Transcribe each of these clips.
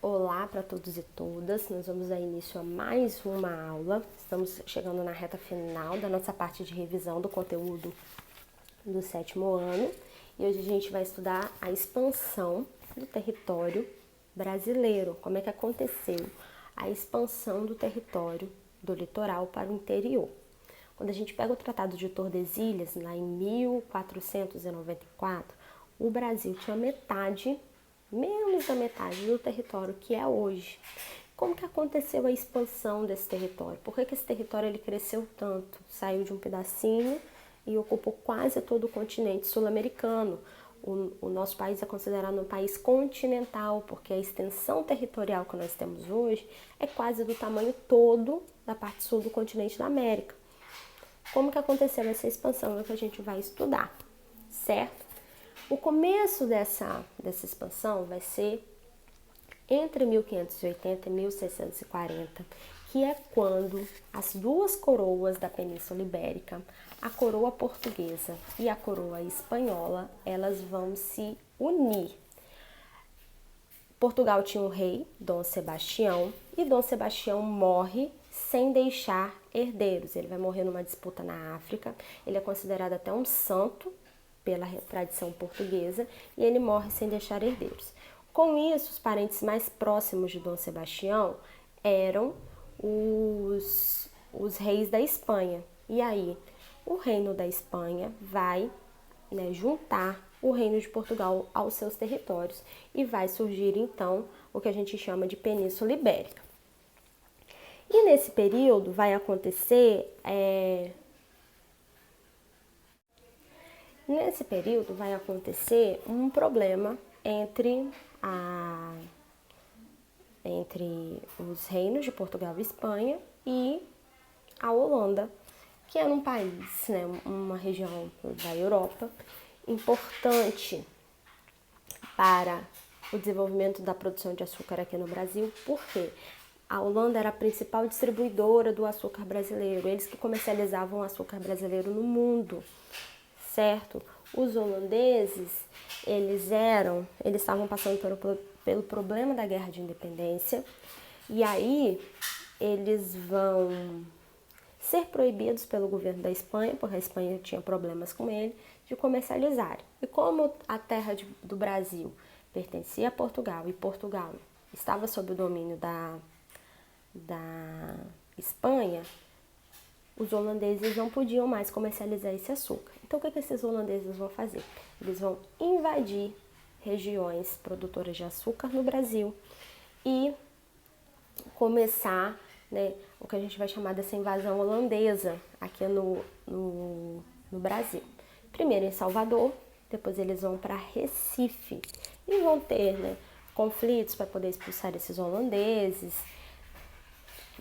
Olá para todos e todas, nós vamos dar início a mais uma aula. Estamos chegando na reta final da nossa parte de revisão do conteúdo do 7º ano e hoje a gente vai estudar a expansão do território brasileiro, como é que aconteceu a expansão do território do litoral para o interior. Quando a gente pega o Tratado de Tordesilhas, lá em 1494, o Brasil tinha menos da metade do território que é hoje. Como que aconteceu a expansão desse território? Por que esse território ele cresceu tanto? Saiu de um pedacinho e ocupou quase todo o continente sul-americano. O nosso país é considerado um país continental, porque a extensão territorial que nós temos hoje é quase do tamanho todo da parte sul do continente da América. Como que aconteceu essa expansão? É o que a gente vai estudar, certo? O começo dessa expansão vai ser entre 1580 e 1640, que é quando as duas coroas da Península Ibérica, a coroa portuguesa e a coroa espanhola, elas vão se unir. Portugal tinha um rei, Dom Sebastião, e Dom Sebastião morre sem deixar herdeiros. Ele vai morrer numa disputa na África, ele é considerado até um santo pela tradição portuguesa, e ele morre sem deixar herdeiros. Com isso, os parentes mais próximos de Dom Sebastião eram os reis da Espanha. E aí, o reino da Espanha vai juntar o reino de Portugal aos seus territórios e vai surgir, então, o que a gente chama de Península Ibérica. E nesse período vai acontecer um problema entre os reinos de Portugal e Espanha e a Holanda, que era um país, uma região da Europa, importante para o desenvolvimento da produção de açúcar aqui no Brasil, porque a Holanda era a principal distribuidora do açúcar brasileiro, eles que comercializavam o açúcar brasileiro no mundo, certo? Os holandeses, eles estavam passando pelo problema da Guerra de Independência, e aí eles vão ser proibidos pelo governo da Espanha, porque a Espanha tinha problemas com ele, de comercializar. E como a terra do Brasil pertencia a Portugal e Portugal estava sob o domínio da Espanha, os holandeses não podiam mais comercializar esse açúcar. Então, o que esses holandeses vão fazer? Eles vão invadir regiões produtoras de açúcar no Brasil e começar o que a gente vai chamar dessa invasão holandesa aqui no Brasil. Primeiro em Salvador, depois eles vão para Recife e vão ter conflitos para poder expulsar esses holandeses.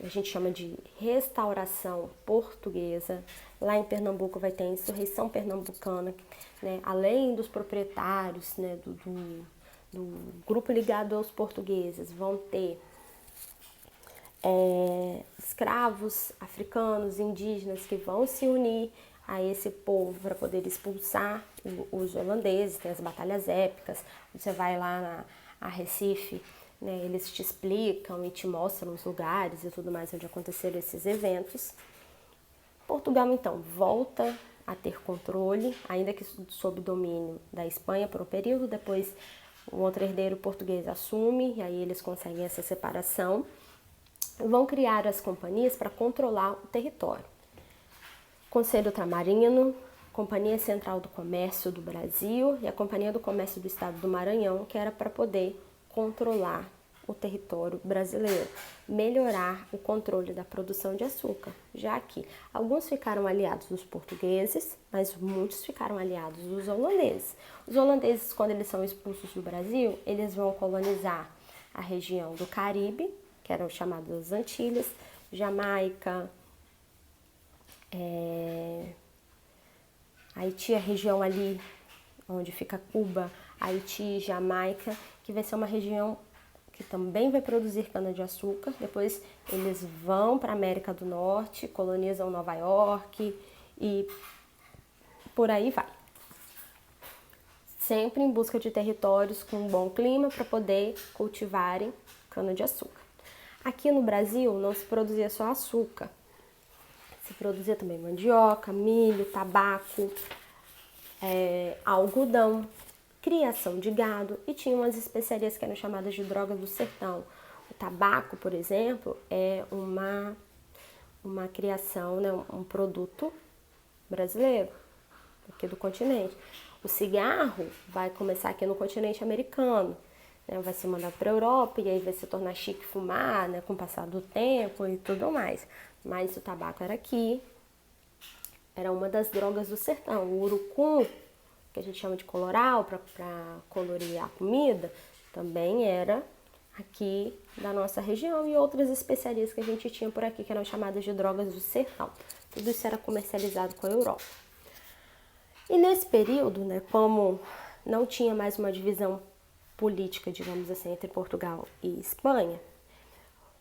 A gente chama de restauração portuguesa. Lá em Pernambuco vai ter a insurreição pernambucana, além dos proprietários do grupo ligado aos portugueses, vão ter escravos africanos, indígenas, que vão se unir a esse povo para poder expulsar os holandeses. Tem as batalhas épicas. Você vai lá a Recife, eles te explicam e te mostram os lugares e tudo mais onde aconteceram esses eventos. Portugal, então, volta a ter controle, ainda que sob domínio da Espanha por um período. Depois, um outro herdeiro português assume, e aí eles conseguem essa separação. Vão criar as companhias para controlar o território. Conselho Ultramarino, Companhia Central do Comércio do Brasil e a Companhia do Comércio do Estado do Maranhão, que era para poder controlar o território brasileiro, melhorar o controle da produção de açúcar, já que alguns ficaram aliados dos portugueses, mas muitos ficaram aliados dos holandeses. Os holandeses, quando eles são expulsos do Brasil, eles vão colonizar a região do Caribe, que eram chamadas Antilhas, Jamaica, Haiti, a região ali onde fica Cuba, Haiti, Jamaica, que vai ser uma região que também vai produzir cana-de-açúcar. Depois eles vão para a América do Norte, colonizam Nova York e por aí vai. Sempre em busca de territórios com um bom clima para poder cultivarem cana-de-açúcar. Aqui no Brasil não se produzia só açúcar, se produzia também mandioca, milho, tabaco, algodão, criação de gado e tinha umas especiarias que eram chamadas de drogas do sertão. O tabaco, por exemplo, é uma criação, né, um produto brasileiro, aqui do continente. O cigarro vai começar aqui no continente americano, né, vai ser mandado para a Europa e aí vai se tornar chique fumar, né, com o passar do tempo e tudo mais. Mas o tabaco era aqui, era uma das drogas do sertão. O urucum, que a gente chama de coloral para colorir a comida, também era aqui da nossa região e outras especiarias que a gente tinha por aqui, que eram chamadas de drogas do sertão. Tudo isso era comercializado com a Europa. E nesse período, né, como não tinha mais uma divisão política, digamos assim, entre Portugal e Espanha,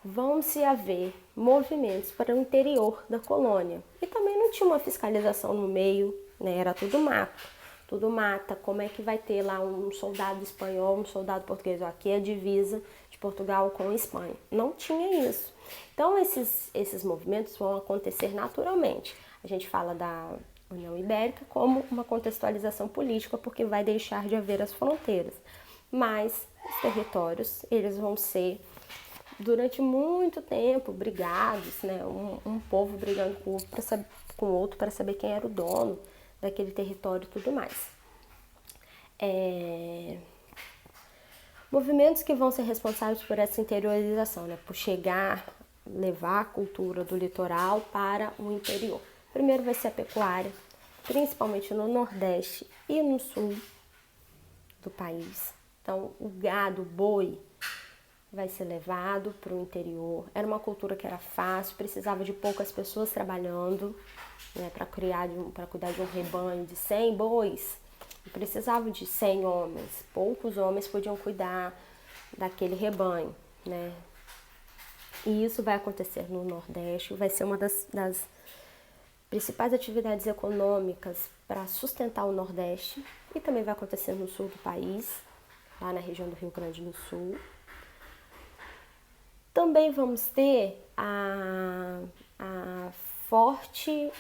vão-se haver movimentos para o interior da colônia. E também não tinha uma fiscalização no meio, né, era tudo mato. Tudo mata, como é que vai ter lá um soldado espanhol, um soldado português? Aqui é a divisa de Portugal com a Espanha. Não tinha isso. Então, esses movimentos vão acontecer naturalmente. A gente fala da União Ibérica como uma contextualização política, porque vai deixar de haver as fronteiras. Mas os territórios, eles vão ser, durante muito tempo, brigados, né? Um povo brigando com o outro para saber quem era o dono daquele território e tudo mais. Movimentos que vão ser responsáveis por essa interiorização, né? Por levar a cultura do litoral para o interior. Primeiro vai ser a pecuária, principalmente no Nordeste e no Sul do país. Então, o gado, o boi, vai ser levado para o interior. Era uma cultura que era fácil, precisava de poucas pessoas trabalhando, né, para cuidar de um rebanho de 100 bois. Precisava de 100 homens. Poucos homens podiam cuidar daquele rebanho, né? E isso vai acontecer no Nordeste, vai ser uma das principais atividades econômicas para sustentar o Nordeste, e também vai acontecer no sul do país, lá na região do Rio Grande do Sul. Também vamos ter a forte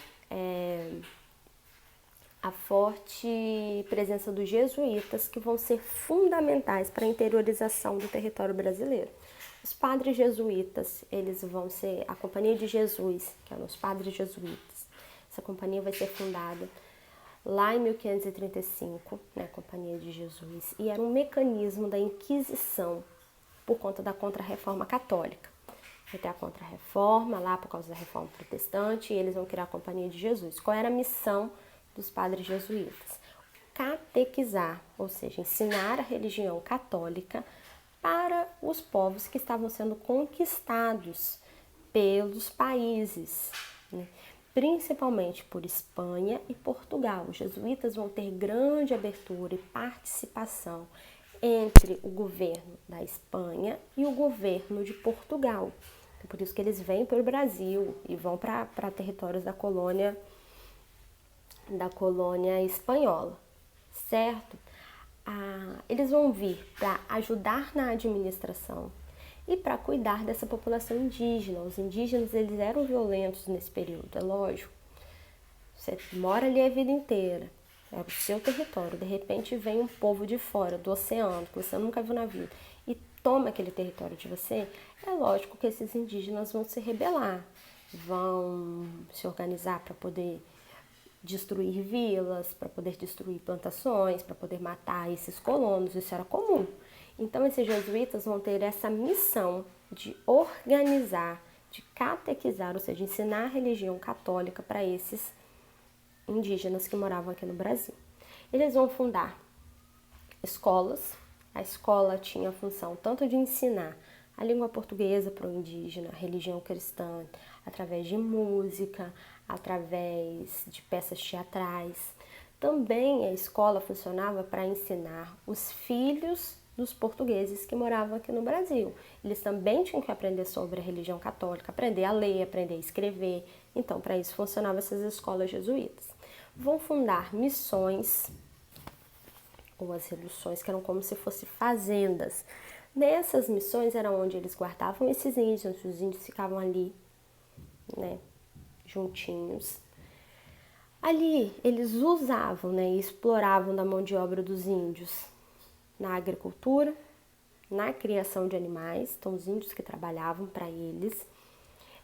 presença dos jesuítas, que vão ser fundamentais para a interiorização do território brasileiro. Os padres jesuítas, eles vão ser a Companhia de Jesus, que eram os padres jesuítas. Essa companhia vai ser fundada lá em 1535, né, a Companhia de Jesus, e era um mecanismo da Inquisição por conta da Contra-Reforma Católica. Vai ter a Contra-Reforma lá por causa da Reforma Protestante, e eles vão criar a Companhia de Jesus. Qual era a missão dos padres jesuítas? Catequizar, ou seja, ensinar a religião católica para os povos que estavam sendo conquistados pelos países, né? Principalmente por Espanha e Portugal. Os jesuítas vão ter grande abertura e participação entre o governo da Espanha e o governo de Portugal. É por isso que eles vêm para o Brasil e vão para territórios da colônia espanhola, certo? Eles vão vir para ajudar na administração e para cuidar dessa população indígena. Os indígenas, eles eram violentos nesse período, é lógico. Você mora ali a vida inteira, é o seu território. De repente vem um povo de fora, do oceano, que você nunca viu na vida, e toma aquele território de você. É lógico que esses indígenas vão se rebelar, vão se organizar para poder destruir vilas, para poder destruir plantações, para poder matar esses colonos. Isso era comum. Então, esses jesuítas vão ter essa missão de organizar, de catequizar, ou seja, ensinar a religião católica para esses indígenas que moravam aqui no Brasil. Eles vão fundar escolas. A escola tinha a função tanto de ensinar a língua portuguesa para o indígena, a religião cristã, através de música, através de peças teatrais. Também a escola funcionava para ensinar os filhos dos portugueses que moravam aqui no Brasil. Eles também tinham que aprender sobre a religião católica, aprender a ler, aprender a escrever. Então, para isso funcionavam essas escolas jesuítas. Vão fundar missões, ou as reduções, que eram como se fossem fazendas. Nessas missões era onde eles guardavam esses índios, os índios ficavam ali, né, juntinhos. Ali eles usavam, né, e exploravam da mão de obra dos índios na agricultura, na criação de animais, então os índios que trabalhavam para eles.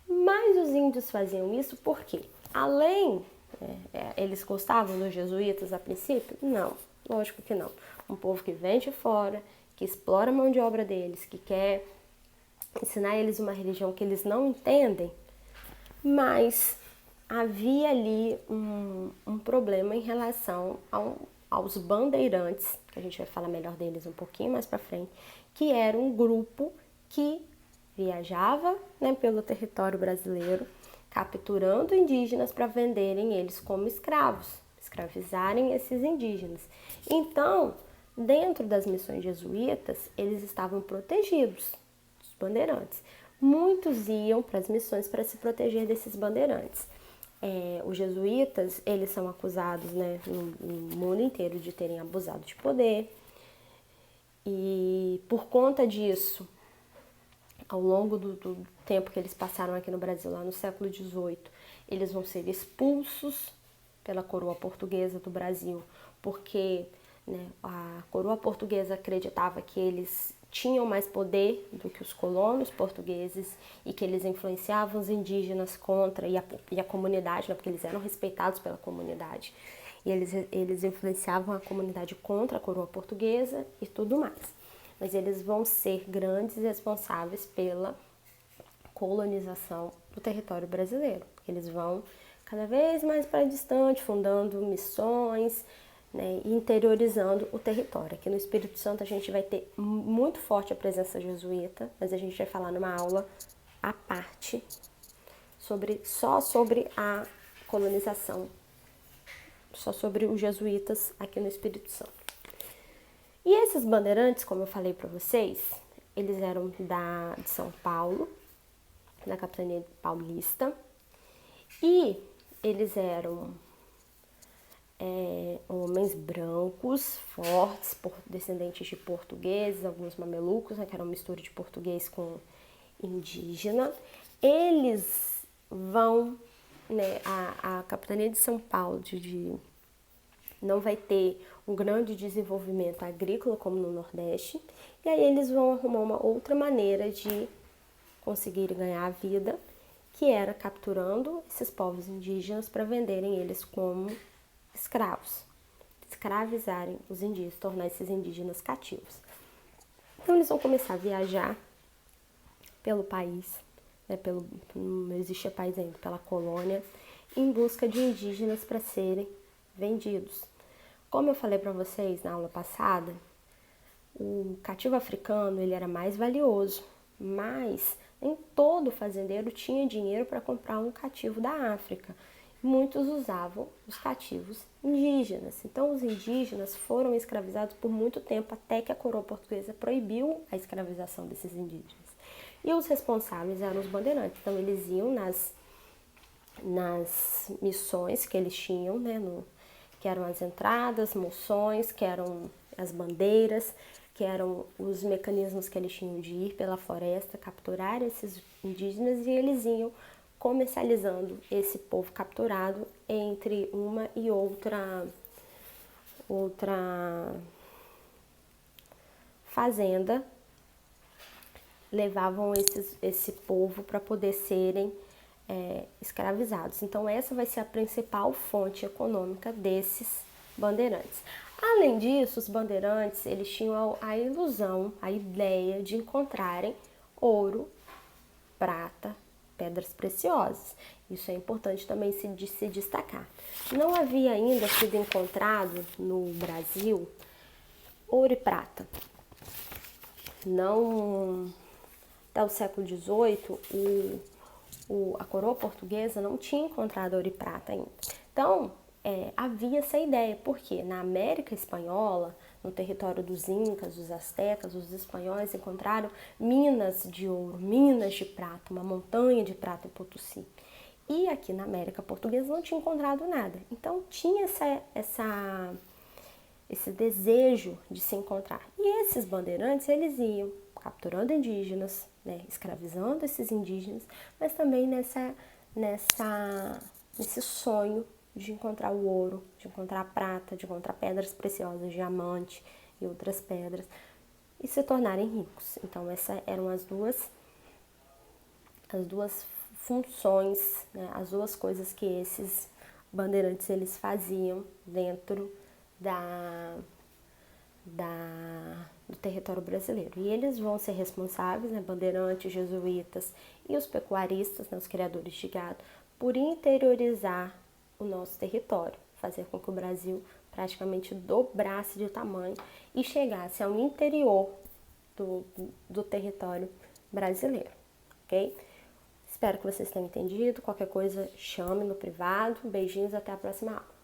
Mas os índios faziam isso porque, além, eles gostavam dos jesuítas a princípio? Não, lógico que não. Um povo que vem de fora, que explora a mão de obra deles, que quer ensinar eles uma religião que eles não entendem, mas havia ali um problema em relação aos bandeirantes, que a gente vai falar melhor deles um pouquinho mais para frente, que era um grupo que viajava, né, pelo território brasileiro, capturando indígenas para venderem eles como escravos, escravizarem esses indígenas. Então, dentro das missões jesuítas, eles estavam protegidos, os bandeirantes. Muitos iam para as missões para se proteger desses bandeirantes. Os jesuítas, eles são acusados, né, no mundo inteiro de terem abusado de poder. E por conta disso, ao longo do tempo que eles passaram aqui no Brasil, lá no século XVIII, eles vão ser expulsos pela coroa portuguesa do Brasil, porque, né, a coroa portuguesa acreditava que eles tinham mais poder do que os colonos portugueses e que eles influenciavam os indígenas contra e a comunidade, né, porque eles eram respeitados pela comunidade. E eles influenciavam a comunidade contra a coroa portuguesa e tudo mais. Mas eles vão ser grandes responsáveis pela colonização do território brasileiro. Eles vão cada vez mais para distante, fundando missões, né, e interiorizando o território. Aqui no Espírito Santo a gente vai ter muito forte a presença jesuíta, mas a gente vai falar numa aula à parte só sobre a colonização, só sobre os jesuítas aqui no Espírito Santo. E esses bandeirantes, como eu falei para vocês, eles eram de São Paulo, da capitania paulista, e eles eram homens brancos, fortes, descendentes de portugueses, alguns mamelucos, né, que eram mistura de português com indígena. Eles vão, né, a capitania de São Paulo não vai ter um grande desenvolvimento agrícola como no Nordeste, e aí eles vão arrumar uma outra maneira de conseguir ganhar a vida, que era capturando esses povos indígenas para venderem eles como escravos, escravizarem os indígenas, tornar esses indígenas cativos. Então eles vão começar a viajar pelo país, né, não existia país ainda, pela colônia, em busca de indígenas para serem vendidos. Como eu falei para vocês na aula passada, o cativo africano ele era mais valioso, mas nem todo fazendeiro tinha dinheiro para comprar um cativo da África. Muitos usavam os cativos indígenas. Então, os indígenas foram escravizados por muito tempo, até que a coroa portuguesa proibiu a escravização desses indígenas. E os responsáveis eram os bandeirantes. Então, eles iam nas missões que eles tinham, né, que eram as entradas, moções, que eram as bandeiras, que eram os mecanismos que eles tinham de ir pela floresta, capturar esses indígenas, e eles iam comercializando esse povo capturado entre uma e outra fazenda, levavam esse povo para poder serem escravizados. Então essa vai ser a principal fonte econômica desses bandeirantes. Além disso, os bandeirantes eles tinham a ilusão, a ideia de encontrarem ouro, prata, pedras preciosas. Isso é importante também de se destacar. Não havia ainda sido encontrado no Brasil ouro e prata. Não, até o século XVIII, a coroa portuguesa não tinha encontrado ouro e prata ainda. Então, havia essa ideia, porque na América Espanhola, no território dos Incas, dos Astecas, os espanhóis encontraram minas de ouro, minas de prata, uma montanha de prata em Potosí. E aqui na América Portuguesa não tinha encontrado nada. Então tinha esse desejo de se encontrar. E esses bandeirantes, eles iam capturando indígenas, né, escravizando esses indígenas, mas também nesse sonho de encontrar o ouro, de encontrar a prata, de encontrar pedras preciosas, diamante e outras pedras, e se tornarem ricos. Então essas eram as duas funções, né, as duas coisas que esses bandeirantes eles faziam dentro do território brasileiro. E eles vão ser responsáveis, né, bandeirantes, jesuítas e os pecuaristas, né, os criadores de gado, por interiorizar o nosso território, fazer com que o Brasil praticamente dobrasse de tamanho e chegasse ao interior do território brasileiro, ok? Espero que vocês tenham entendido. Qualquer coisa, chame no privado. Beijinhos, até a próxima aula.